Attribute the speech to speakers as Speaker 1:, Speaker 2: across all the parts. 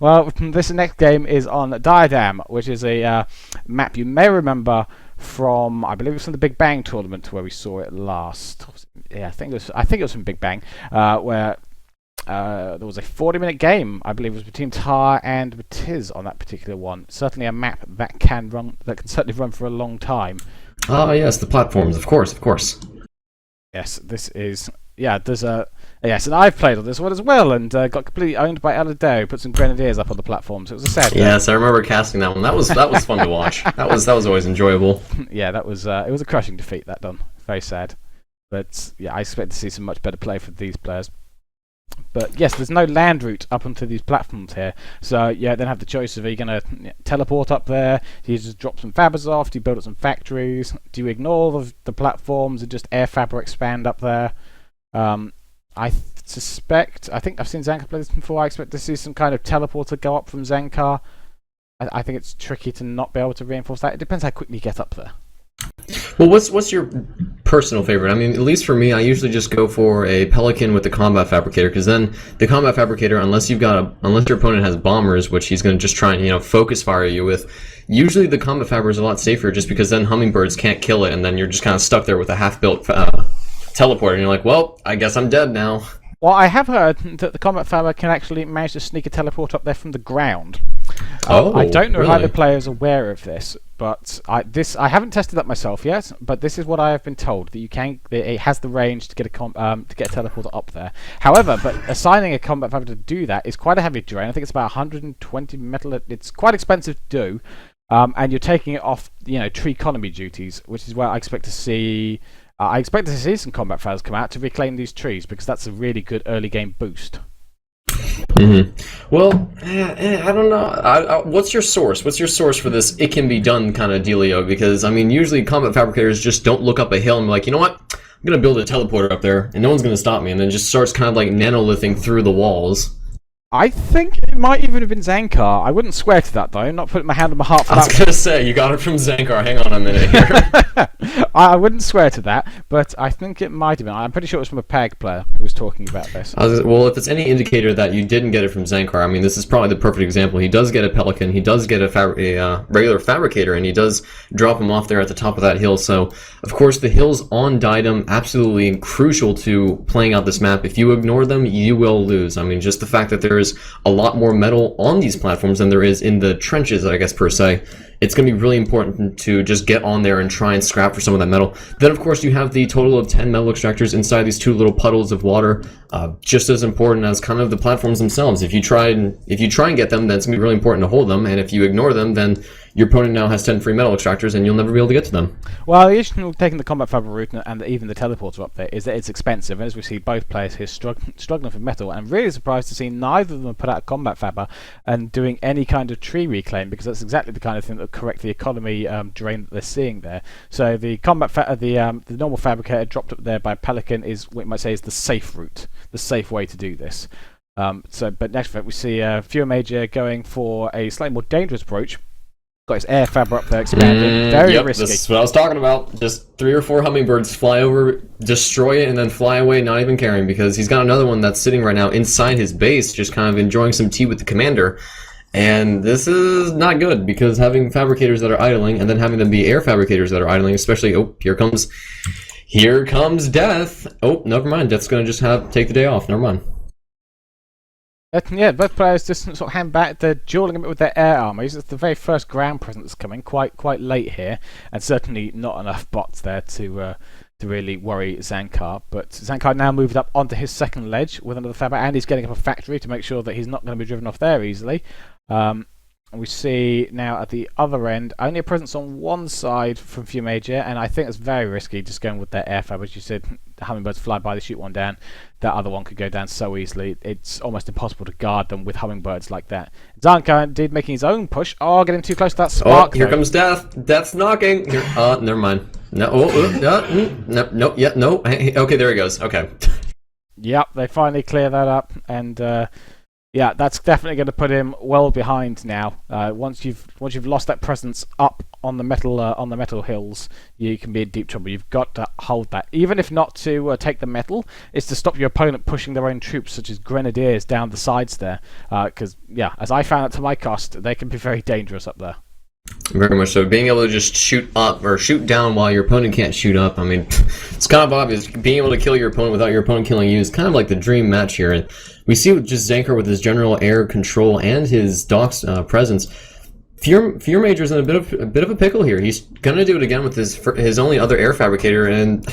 Speaker 1: Well, this next game is on Diadem, which is a map you may remember from, I believe it was from the Big Bang tournament where we saw it last. Yeah, I think it was from Big Bang, where there was a 40-minute game, I believe it was between Tar and Matiz on that particular one. Certainly a map that can certainly run for a long time.
Speaker 2: Oh yes, the platforms, of course, of course.
Speaker 1: Yes, this is. Yeah, yes, and I've played on this one as well, and got completely owned by Aladeo, who put some grenadiers up on the platform, so it was a sad day.
Speaker 2: Yes, I remember casting that one. That was fun to watch. That was always enjoyable.
Speaker 1: Yeah, that was it was a crushing defeat. That done, very sad. But yeah, I expect to see some much better play for these players. But yes, there's no land route up onto these platforms here, so yeah, then have the choice of, are you going to teleport up there? Do you just drop some fabbers off? Do you build up some factories? Do you ignore the platforms and just air fab or expand up there? I think I've seen Zankar play this before. I expect to see some kind of teleporter go up from Zankar. I think it's tricky to not be able to reinforce that. It depends how quickly you get up there.
Speaker 2: Well, what's your personal favorite? I mean, at least for me, I usually just go for a Pelican with the Combat Fabricator, because then the Combat Fabricator, unless your opponent has bombers, which he's going to just try and focus fire you with, usually the Combat Fabricator is a lot safer, just because then hummingbirds can't kill it, and then you're just kind of stuck there with a half-built teleporter, and you're like, well, I guess I'm dead now.
Speaker 1: Well, I have heard that the Combat Fabricator can actually manage to sneak a teleport up there from the ground. I don't know how the player is aware of this, but I haven't tested that myself yet. But this is what I have been told, that it has the range to get a teleporter up there. However, but assigning a Combat Fabricator to do that is quite a heavy drain. I think it's about 120 metal. It's quite expensive to do, and you're taking it off, tree economy duties, which is where I expect to see. I expect to see some combat fabbers come out to reclaim these trees, because that's a really good early game boost.
Speaker 2: Well, I don't know. What's your source? What's your source for this "it can be done" kind of dealio? Because I mean, usually combat fabricators just don't look up a hill and be like, you know what, I'm gonna build a teleporter up there, and no one's gonna stop me, and then just starts kind of like nanolithing through the walls.
Speaker 1: I think it might even have been Zankar. I wouldn't swear to that, though. I'm not putting my hand on my heart for that.
Speaker 2: I was going to say, you got it from Zankar. Hang on a minute here.
Speaker 1: I wouldn't swear to that, but I think it might have been. I'm pretty sure it was from a PAG player who was talking about this.
Speaker 2: Well, if it's any indicator that you didn't get it from Zankar, I mean, this is probably the perfect example. He does get a Pelican, he does get a regular Fabricator, and he does drop him off there at the top of that hill. So, of course, the hills on Diadem, absolutely crucial to playing out this map. If you ignore them, you will lose. I mean, just the fact that there is a lot more metal on these platforms than there is in the trenches, I guess, per se. It's going to be really important to just get on there and try and scrap for some of that metal. Then, of course, you have the total of 10 metal extractors inside these two little puddles of water, just as important as kind of the platforms themselves. If you try and get them, then it's going to be really important to hold them, and if you ignore them, then your opponent now has 10 free metal extractors, and you'll never be able to get to them.
Speaker 1: Well, the issue with taking the combat fabric route and even the teleporter up there is that it's expensive, and as we see, both players here struggling for metal. And I'm really surprised to see neither of them put out a combat fabber and doing any kind of tree reclaim, because that's exactly the kind of thing that will correct the economy drain that they're seeing there. So the the normal fabricator dropped up there by Pelican is what you might say is the safe route, the safe way to do this. But next we see Fewer Major going for a slightly more dangerous approach. Got his air fabber up there expanding. Very risky.
Speaker 2: This is what I was talking about. Just 3 or 4 hummingbirds fly over, destroy it, and then fly away, not even caring, because he's got another one that's sitting right now inside his base, just kind of enjoying some tea with the commander. And this is not good, because having fabricators that are idling, and then having them be air fabricators that are idling, especially, here comes death. Oh, never mind. Death's going to just take the day off. Never mind.
Speaker 1: Yeah, both players just sort of hand back. They're dueling a bit with their air armies. It's the very first ground presence that's coming quite late here, and certainly not enough bots there to really worry Zankar. But Zankar now moved up onto his second ledge with another fabber, and he's getting up a factory to make sure that he's not going to be driven off there easily. We see now at the other end only a presence on one side from Few Major, and I think it's very risky just going with their air fab. As you said, the hummingbirds fly by, they shoot one down. That other one could go down so easily. It's almost impossible to guard them with hummingbirds like that. Zankar indeed making his own push. Oh, getting too close to that spark.
Speaker 2: Oh, here comes Death. Death's knocking. Here, never mind. No, no, yeah, no. Okay, there he goes. Okay.
Speaker 1: Yep, they finally clear that up, and Yeah, that's definitely going to put him well behind now. Once you've lost that presence up on the metal hills, you can be in deep trouble. You've got to hold that, even if not to take the metal, it's to stop your opponent pushing their own troops, such as grenadiers, down the sides there. Because yeah, as I found out to my cost, they can be very dangerous up there.
Speaker 2: Very much so. Being able to just shoot up or shoot down while your opponent can't shoot up. I mean, it's kind of obvious. Being able to kill your opponent without your opponent killing you is kind of like the dream match here. And we see with just Zankar with his general air control and his Doc's presence. Fear Major's in a bit of a pickle here. He's gonna do it again with his only other air fabricator, and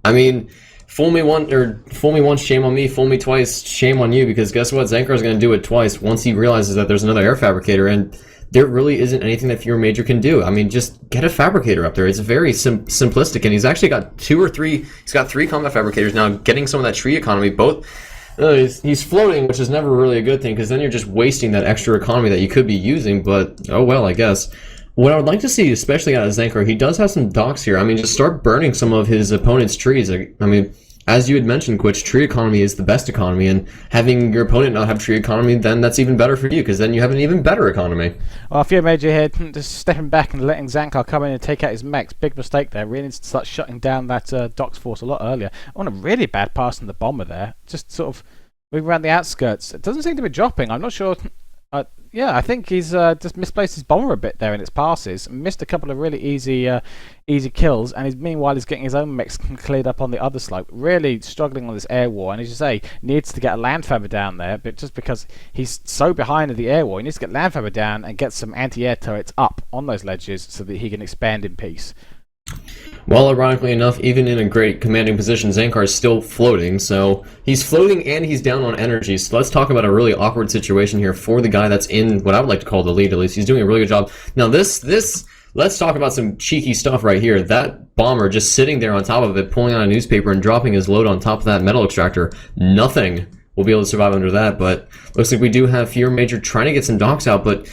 Speaker 2: I mean, fool me once, shame on me. Fool me twice, shame on you. Because guess what? Zankar's gonna do it twice once he realizes that there's another air fabricator, and there really isn't anything that Fear Major can do. I mean, just get a fabricator up there. It's very simplistic, and he's actually got he's got 3 combat fabricators now, getting some of that tree economy. He's floating, which is never really a good thing, because then you're just wasting that extra economy that you could be using, but oh well, I guess. What I would like to see, especially out of Zankar, he does have some docks here. I mean, just start burning some of his opponent's trees. I mean, as you had mentioned, Quitch, tree economy is the best economy, and having your opponent not have tree economy, then that's even better for you, because then you have an even better economy.
Speaker 1: Well, Fear Major here, just stepping back and letting Zankar come in and take out his mechs. Big mistake there. Really needs to start shutting down that Doc's force a lot earlier. On a really bad pass from the bomber there. Just sort of moving around the outskirts. It doesn't seem to be dropping. I'm not sure. Yeah, I think he's just misplaced his bomber a bit there in its passes. Missed a couple of really easy kills, and meanwhile he's getting his own mechs cleared up on the other slope. Really struggling on this air war, and as you say, needs to get a land fabber down there, but just because he's so behind in the air war, he needs to get land fabber down and get some anti-air turrets up on those ledges so that he can expand in peace.
Speaker 2: Well, ironically enough, even in a great commanding position, Zankar is still floating, so he's floating and he's down on energy. So let's talk about a really awkward situation here for the guy that's in what I would like to call the lead, at least. He's doing a really good job. Now let's talk about some cheeky stuff right here. That bomber just sitting there on top of it, pulling out a newspaper and dropping his load on top of that metal extractor. Nothing will be able to survive under that, but looks like we do have Fear Major trying to get some docks out, but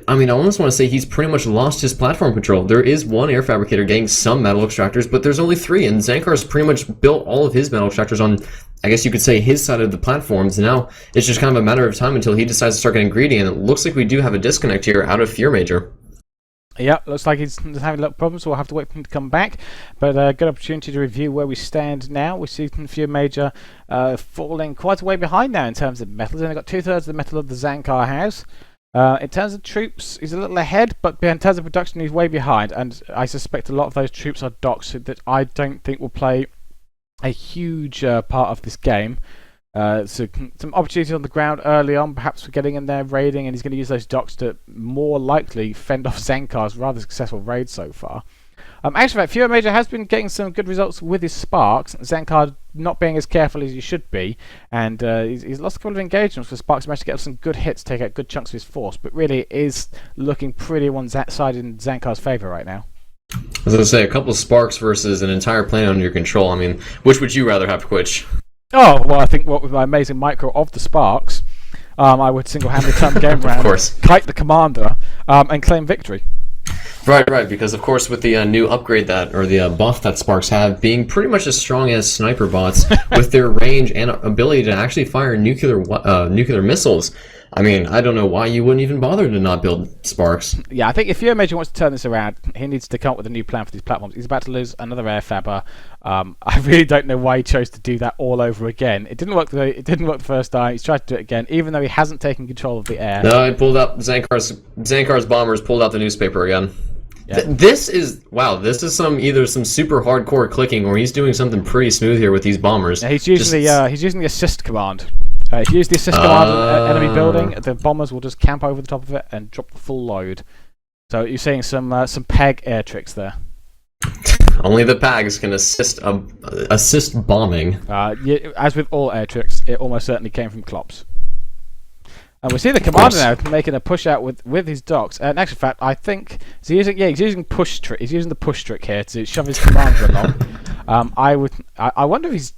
Speaker 2: I mean, I almost want to say he's pretty much lost his platform control. There is one air fabricator getting some metal extractors, but there's only 3, and Zankar's pretty much built all of his metal extractors on, I guess you could say, his side of the platforms. Now it's just kind of a matter of time until he decides to start getting greedy, and it looks like we do have a disconnect here out of Fear Major.
Speaker 1: Yeah, looks like he's having a lot of problems, so we'll have to wait for him to come back. But a good opportunity to review where we stand now. We see Fear Major falling quite a way behind now in terms of metal. He's only got 2/3 of the metal of the Zankar has. In terms of troops, he's a little ahead, but in terms of production, he's way behind. And I suspect a lot of those troops are docks that I don't think will play a huge part of this game. So some opportunity on the ground early on, perhaps for getting in there, raiding, and he's going to use those docks to more likely fend off Zankar's rather successful raid so far. Actually, Fear Major has been getting some good results with his sparks. Zankar not being as careful as he should be, and he's lost a couple of engagements for sparks. Managed to get some good hits, take out good chunks of his force, but really it is looking pretty one-sided in Zankar's favour right now.
Speaker 2: I was going to say, a couple of sparks versus an entire planet under your control. I mean, which would you rather have, Quitch?
Speaker 1: Oh, well, I think what with my amazing micro of the sparks, I would single-handedly turn the game around,
Speaker 2: Of course.
Speaker 1: kite the commander, and claim victory.
Speaker 2: Right, because of course with the new upgrade the buff that Sparks have, being pretty much as strong as sniper bots with their range and ability to actually fire nuclear missiles. I mean, I don't know why you wouldn't even bother to not build Sparks.
Speaker 1: Yeah, I think if Fear Major wants to turn this around, he needs to come up with a new plan for these platforms. He's about to lose another air fabber. I really don't know why he chose to do that all over again. It didn't work the first time. He's tried to do it again, even though he hasn't taken control of the air.
Speaker 2: No, I pulled up Zankar's bombers pulled out the newspaper again. Yeah. This is either some super hardcore clicking, or he's doing something pretty smooth here with these bombers.
Speaker 1: Yeah, he's using the assist command. If you use the assist command on enemy building, the bombers will just camp over the top of it and drop the full load. So you're seeing some PEG air tricks there.
Speaker 2: Only the PAGs can assist bombing.
Speaker 1: As with all air tricks, it almost certainly came from Klops. And we see the commander now making a push out with his docks. In actual fact, I think he's using push trick. He's using the push trick here to shove his commander along. I wonder if he's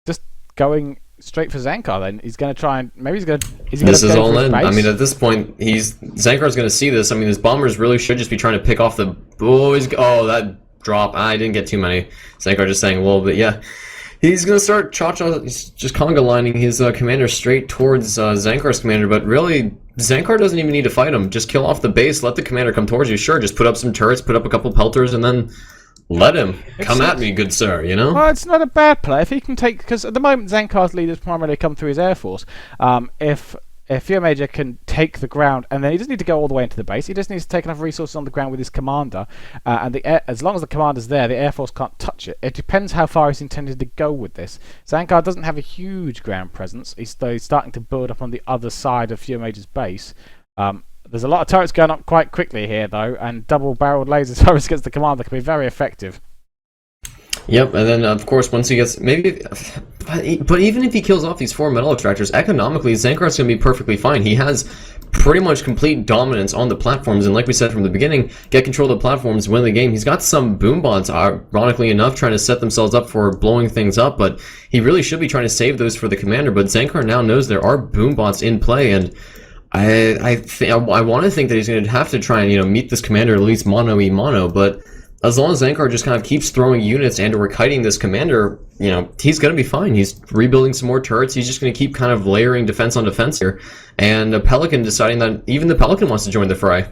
Speaker 1: just going straight for Zankar. Then he's going to try and This is all in. I mean, at this point, Zankar's going to see this. I mean, his bombers really should just be trying to pick off the boys. Oh, that drop! I didn't get too many. Zankar just saying a little bit. Yeah.
Speaker 2: He's gonna start he's just conga lining his commander straight towards Zankar's commander, but really Zankar doesn't even need to fight him. Just kill off the base, let the commander come towards you. Sure, just put up some turrets, put up a couple pelters, and then let him come at me, good sir. You know.
Speaker 1: Well, it's not a bad play if he can take, because at the moment Zankar's leaders primarily come through his air force. If Fear Major can take the ground, and then he doesn't need to go all the way into the base, he just needs to take enough resources on the ground with his commander, and as long as the commander's there, the Air Force can't touch it. It depends how far he's intended to go with this. Zankar doesn't have a huge ground presence. He's starting to build up on the other side of Fear Major's base. There's a lot of turrets going up quite quickly here, though, and double-barreled laser turrets against the commander can be very effective.
Speaker 2: Yep, and then of course once he gets but even if he kills off these 4 metal extractors, economically Zankar's gonna be perfectly fine. He has pretty much complete dominance on the platforms, and like we said from the beginning, get control of the platforms, win the game. He's got some boom bots, ironically enough, trying to set themselves up for blowing things up, but he really should be trying to save those for the commander. But Zankar now knows there are boom bots in play, and I want to think that he's going to have to try and meet this commander at least mono, but as long as Zankar just kind of keeps throwing units and/or kiting this commander, he's going to be fine. He's rebuilding some more turrets. He's just going to keep kind of layering defense on defense here. And a Pelican deciding that even the Pelican wants to join the fray.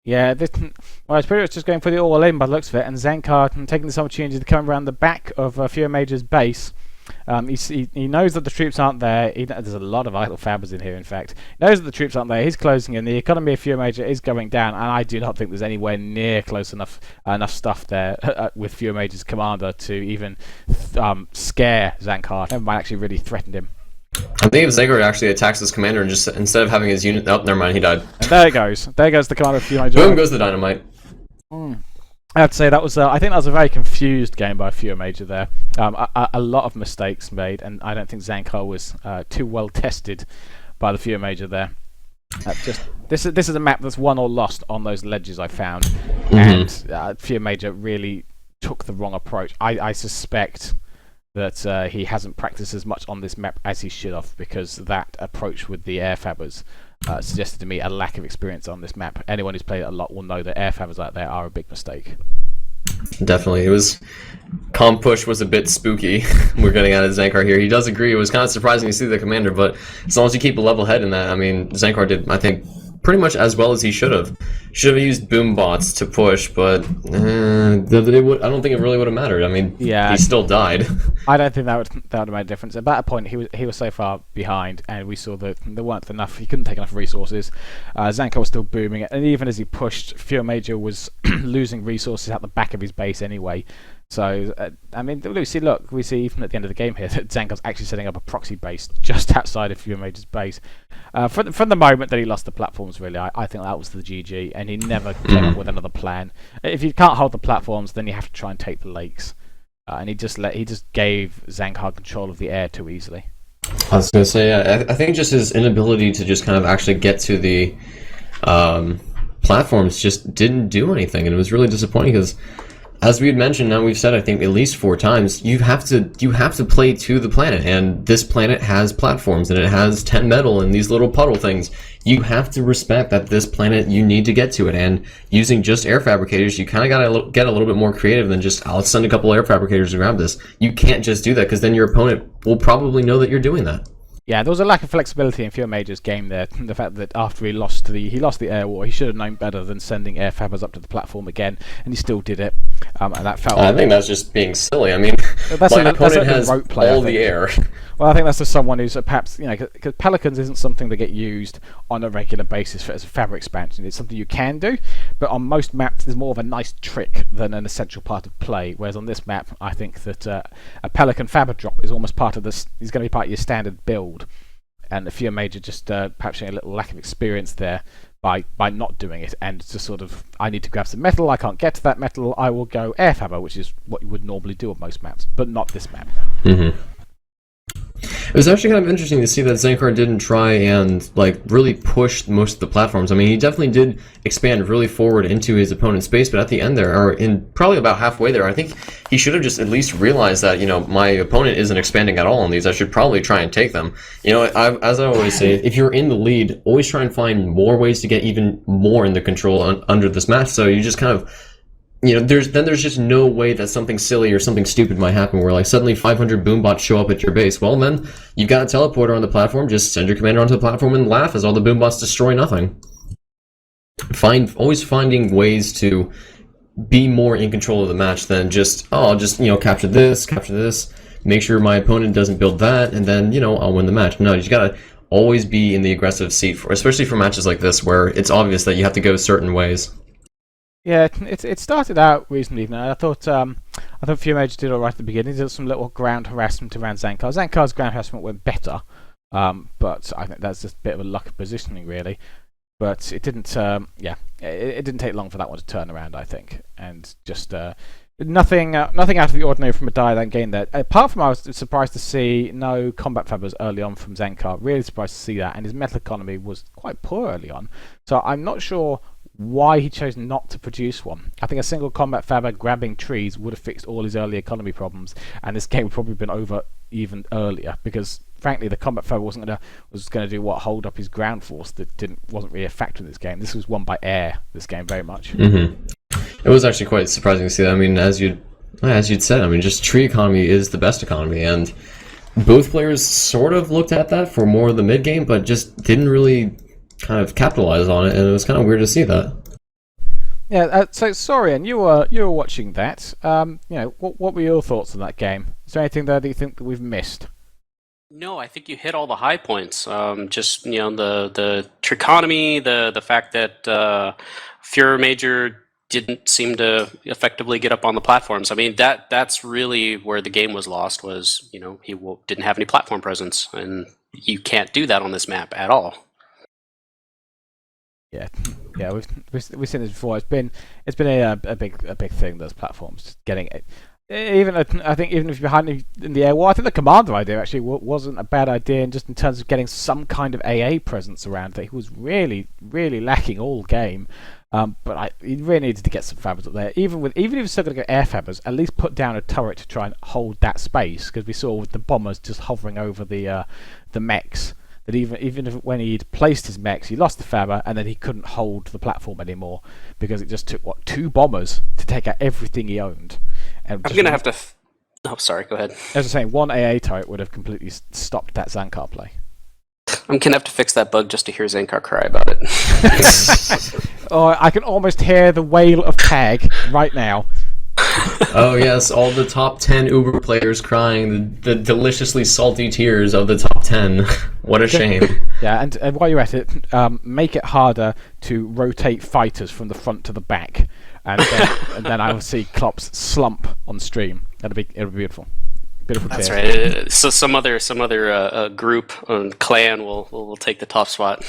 Speaker 2: Yeah,
Speaker 1: it's pretty much just going for the all-in by the looks of it, and Zankar taking this opportunity to come around the back of Fear Major's base. He knows that the troops aren't there. There's a lot of idle fabbers in here, in fact. He knows that the troops aren't there. He's closing in. The economy of Fear Major is going down, and I do not think there's anywhere near close enough stuff there with Fear Major's commander to even scare Zankar. Never mind, actually really threatened him.
Speaker 2: I think if Zankar actually attacks his commander and just instead of having his unit... Oh, never mind, he died.
Speaker 1: And there it goes. There goes the commander of Fear Major.
Speaker 2: Boom goes the dynamite.
Speaker 1: I'd say that was. I think that was a very confused game by Fear Major there. A lot of mistakes made, and I don't think Zankar was too well tested by the Fear Major there. This is a map that's won or lost on those ledges I found, and Fear Major really took the wrong approach. I suspect that he hasn't practiced as much on this map as he should have, because that approach with the air fabbers suggested to me a lack of experience on this map. Anyone who's played it a lot will know that air fabbers out there are a big mistake.
Speaker 2: Definitely. It was... Calm push was a bit spooky. We're getting out of Zankar here. He does agree. It was kind of surprising to see the commander, but as long as you keep a level head in that, I mean, Zankar did, I think, pretty much as well as he should have. Should have used boom bots to push, but I don't think it really would have mattered. I mean, he still died.
Speaker 1: I don't think that would have made a difference. At that point, he was so far behind, and we saw that there weren't enough. He couldn't take enough resources. Zankar was still booming it, and even as he pushed, Fear Major was losing resources at the back of his base anyway. So, I mean, we see even at the end of the game here that Zankar's actually setting up a proxy base just outside of Fear Major's base. From the moment that he lost the platforms, really, I think that was the GG, and he never came up with another plan. If you can't hold the platforms, then you have to try and take the lakes. And he just gave Zankar control of the air too easily.
Speaker 2: I was going to say, I think just his inability to just kind of actually get to the platforms just didn't do anything, and it was really disappointing because, as we had mentioned, now we've said I think at least 4 times, you have to play to the planet, and this planet has platforms and it has 10 metal and these little puddle things. You have to respect that this planet, you need to get to it, and using just air fabricators, you kind of gotta get a little bit more creative than just, let's send a couple air fabricators to grab this. You can't just do that, because then your opponent will probably know that you're doing that.
Speaker 1: Yeah, there was a lack of flexibility in Fear Major's game there. The fact that after he lost the air war, he should have known better than sending air fabbers up to the platform again, and he still did it. And that felt.
Speaker 2: I think that's just being silly. I mean, my opponent has all the air.
Speaker 1: Well, I think that's just someone who's perhaps, because Pelicans isn't something that get used on a regular basis as a fabric expansion. It's something you can do, but on most maps there's more of a nice trick than an essential part of play. Whereas on this map, I think that a Pelican fabric drop is almost part of this. Is going to be part of your standard build, and the Fear Major just perhaps showing a little lack of experience there by not doing it, and just sort of, I need to grab some metal. I can't get to that metal. I will go air fabber, which is what you would normally do on most maps, but not this map.
Speaker 2: It was actually kind of interesting to see that Zankar didn't try and really push most of the platforms. I mean, he definitely did expand really forward into his opponent's base, but at the end there, or in probably about halfway there, I think he should have just at least realized that, my opponent isn't expanding at all on these. I should probably try and take them. As I always say, if you're in the lead, always try and find more ways to get even more in the control under this match. So you just kind of there's just no way that something silly or something stupid might happen where like suddenly 500 boombots show up at your base. Well, then you've got a teleporter on the platform. Just send your commander onto the platform and laugh as all the boombots destroy nothing. Always finding ways to be more in control of the match than just I'll just capture this, make sure my opponent doesn't build that, and then I'll win the match. No, you just gotta always be in the aggressive seat especially for matches like this where it's obvious that you have to go certain ways.
Speaker 1: Yeah, it started out reasonably even. I thought Fumage did all right at the beginning. He did some little ground harassment around Zankar. Zankar's ground harassment went better, but I think that's just a bit of a luck of positioning, really. But it didn't. It didn't take long for that one to turn around, I think, and just nothing out of the ordinary from a Diadan game there. Apart from I was surprised to see no combat fabbers early on from Zankar. Really surprised to see that, and his metal economy was quite poor early on. So I'm not sure why he chose not to produce one. I think a single combat fabber grabbing trees would have fixed all his early economy problems, and this game would probably have been over even earlier, because frankly the combat fabber was going to do what, hold up his ground force that wasn't really a factor in this game. This was won by air, this game, very much.
Speaker 2: It was actually quite surprising to see that. I mean, as you'd said, I mean, just tree economy is the best economy, and both players sort of looked at that for more of the mid game, but just didn't really kind of capitalize on it, and it was kind of weird to see that.
Speaker 1: Yeah. So Sorian, you were watching that. What were your thoughts on that game? Is there anything there that you think that we've missed?
Speaker 3: No, I think you hit all the high points. Just the trichotomy, the fact that Führer Major didn't seem to effectively get up on the platforms. I mean, that's really where the game was lost. Was he didn't have any platform presence, and you can't do that on this map at all.
Speaker 1: Yeah, we've seen this before. It's been a big thing. Those platforms, just getting it. I think even if you're behind in the air, well, I think the commander idea actually wasn't a bad idea, and just in terms of getting some kind of AA presence around that he was really lacking all game. But he really needed to get some fabbers up there. Even if he's still going to get air fabbers, at least put down a turret to try and hold that space, because we saw with the bombers just hovering over the mechs, that even if when he'd placed his mechs, he lost the fabber, and then he couldn't hold the platform anymore because it just took 2 bombers to take out everything he owned. And
Speaker 3: I'm gonna have to. Oh, sorry. Go ahead.
Speaker 1: As I was saying, one AA turret would have completely stopped that Zankar play.
Speaker 3: I'm gonna have to fix that bug just to hear Zankar cry about it.
Speaker 1: Oh, I can almost hear the wail of Tag right now.
Speaker 2: Oh yes, all the top 10 Uber players crying the deliciously salty tears of the top 10. What a shame.
Speaker 1: Yeah, and while you're at it, make it harder to rotate fighters from the front to the back, and then I will see Klopp's slump on stream. It'll be beautiful. Beautiful.
Speaker 3: That's right. So some other group clan will take the top spot.